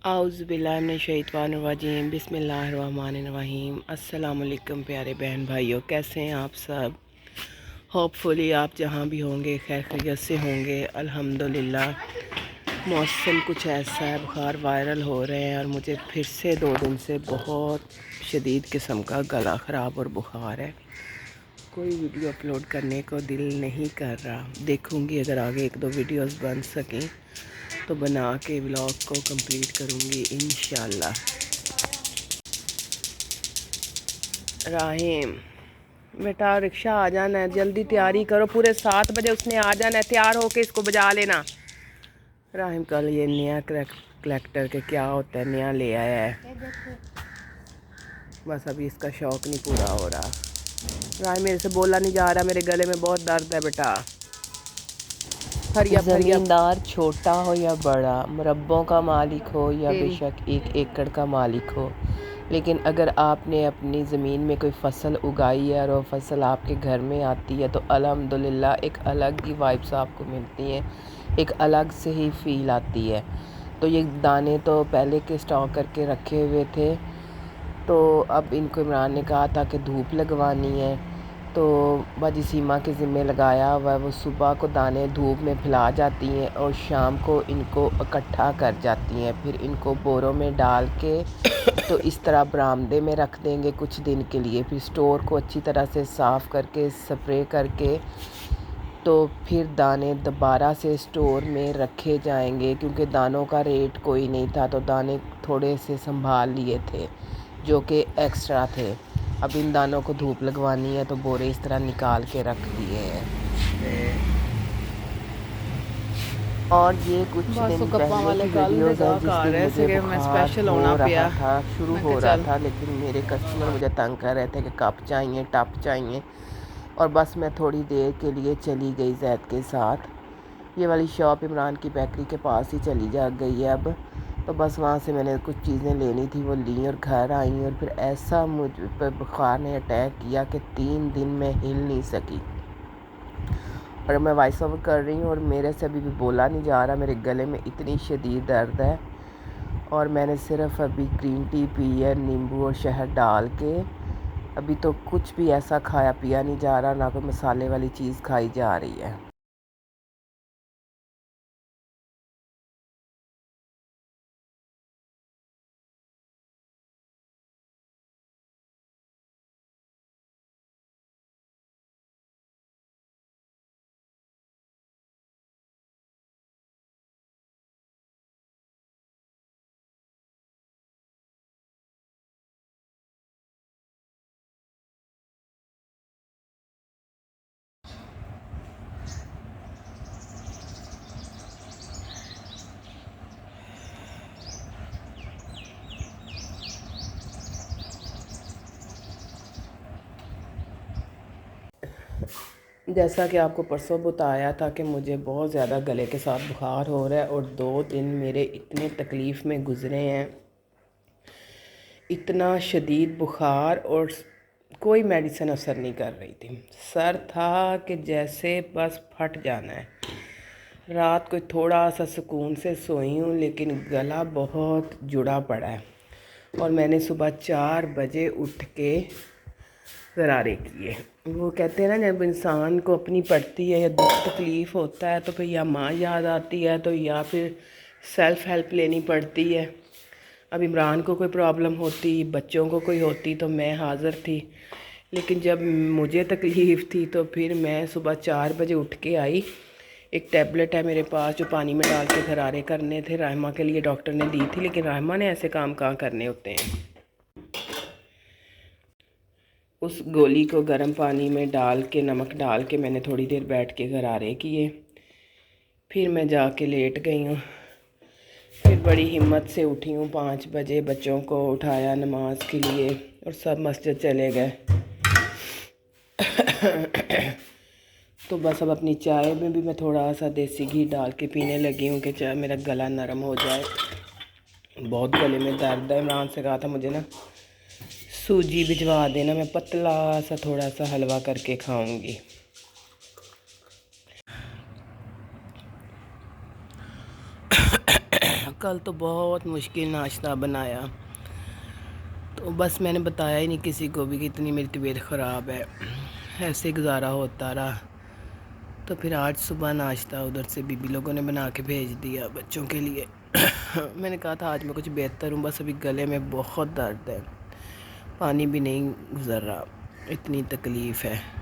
आउज़ुबिल्लाहिमिनश्शैतानिर्रजीम बिस्मिल्लाहिर्रहमानिर्रहीम। अस्सलाम वालेकुम प्यारे बहन भाइयों, कैसे हैं आप सब। होपफुली आप जहाँ भी होंगे खैर खैरियत से होंगे। अल्हम्दुलिल्लाह मौसम कुछ ऐसा है, बुखार वायरल हो रहे हैं और मुझे फिर से 2 दिन से बहुत शदीद किस्म का गला ख़राब और बुखार है। कोई वीडियो अपलोड करने को दिल नहीं कर रहा। देखूँगी अगर आगे 1-2 वीडियोस बन सकें तो बना के व्लॉग को कंप्लीट करूँगी इंशाल्लाह। राहिम बेटा रिक्शा आ जाना है, जल्दी तैयारी करो, पूरे 7 बजे उसने आ जाना है, तैयार होके इसको बजा लेना। राहिम कल ये नया कलेक्टर के क्या होता है नया ले आया है, बस अभी इसका शौक़ नहीं पूरा हो रहा। राहिम मेरे से बोला नहीं जा रहा, मेरे गले में बहुत दर्द है बेटा। हरिया ज़मींदार छोटा हो या बड़ा, मुरब्बों का मालिक हो या बेशक 1 एकड़ का मालिक हो, लेकिन अगर आपने अपनी ज़मीन में कोई फ़सल उगाई है और वो फ़सल आपके घर में आती है तो अल्हम्दुलिल्लाह एक अलग ही वाइब्स आपको मिलती हैं, एक अलग से ही फ़ील आती है। तो ये दाने तो पहले के स्टॉक करके रखे हुए थे, तो अब इनको इमरान ने कहा था कि धूप लगवानी है, तो बाजी सीमा के ज़िम्मे लगाया हुआ है। वो सुबह को दाने धूप में फैला जाती हैं और शाम को इनको इकट्ठा कर जाती हैं, फिर इनको बोरों में डाल के तो इस तरह बरामदे में रख देंगे कुछ दिन के लिए। फिर स्टोर को अच्छी तरह से साफ़ करके स्प्रे करके तो फिर दाने दोबारा से स्टोर में रखे जाएंगे, क्योंकि दानों का रेट कोई नहीं था तो दाने थोड़े से संभाल लिए थे जो कि एक्स्ट्रा थे। अब इन दानों को धूप लगवानी है तो बोरे इस तरह निकाल के रख दिए हैं। और ये कुछ दिन पहले की वीडियोज़ है जिस दिन मुझे बुखार हो रहा था, शुरू हो रहा था, लेकिन मेरे कस्टमर मुझे तंग कर रहे थे कि कप चाहिए टप चाहिए, और बस मैं थोड़ी देर के लिए चली गई जैद के साथ। ये वाली शॉप इमरान की बेकरी के पास ही चली जा गई है अब, तो बस वहाँ से मैंने कुछ चीज़ें लेनी थी वो ली और घर आई, और फिर ऐसा मुझ पर बुखार ने अटैक किया कि 3 दिन मैं हिल नहीं सकी। और मैं वॉइस ओवर कर रही हूँ और मेरे से अभी भी बोला नहीं जा रहा, मेरे गले में इतनी शदीद दर्द है। और मैंने सिर्फ अभी ग्रीन टी पी है नींबू और शहद डाल के। अभी तो कुछ भी ऐसा खाया पिया नहीं जा रहा, ना कोई मसाले वाली चीज़ खाई जा रही है। जैसा कि आपको परसों बताया था कि मुझे बहुत ज़्यादा गले के साथ बुखार हो रहा है और 2 दिन मेरे इतने तकलीफ़ में गुज़रे हैं, इतना शदीद बुखार, और कोई मेडिसिन असर नहीं कर रही थी। सर था कि जैसे बस फट जाना है। रात को थोड़ा सा सुकून से सोई हूँ, लेकिन गला बहुत जुड़ा पड़ा है। और मैंने सुबह 4 बजे उठ के गरारे किए। वो कहते हैं ना, जब इंसान को अपनी पड़ती है या दुख तकलीफ़ होता है तो फिर या माँ याद आती है तो या फिर सेल्फ़ हेल्प लेनी पड़ती है। अब इमरान को कोई प्रॉब्लम होती, बच्चों को कोई होती तो मैं हाज़िर थी, लेकिन जब मुझे तकलीफ़ थी तो फिर मैं सुबह 4 बजे उठ के आई। एक टैबलेट है मेरे पास जो पानी में डाल के गरारे करने थे, राहिमा के लिए डॉक्टर ने दी थी, लेकिन राहिमा ने ऐसे काम कहाँ करने होते हैं। उस गोली को गर्म पानी में डाल के नमक डाल के मैंने थोड़ी देर बैठ के गरारे किए, फिर मैं जाके लेट गई हूँ। फिर बड़ी हिम्मत से उठी हूँ 5 बजे, बच्चों को उठाया नमाज के लिए और सब मस्जिद चले गए। तो बस अब अपनी चाय में भी मैं थोड़ा सा देसी घी डाल के पीने लगी हूँ कि चाय मेरा गला नरम हो जाए। बहुत गले में दर्द है। इमरान से कहा था मुझे ना सूजी भिजवा देना, मैं पतला सा थोड़ा सा हलवा करके खाऊंगी। कल तो बहुत मुश्किल नाश्ता बनाया, तो बस मैंने बताया ही नहीं किसी को भी कि इतनी मेरी तबीयत ख़राब है, ऐसे गुजारा होता रहा। तो फिर आज सुबह नाश्ता उधर से बीबी लोगों ने बना के भेज दिया बच्चों के लिए। मैंने कहा था आज मैं कुछ बेहतर हूँ, बस अभी गले में बहुत दर्द है, पानी भी नहीं गुज़र रहा, इतनी तकलीफ़ है।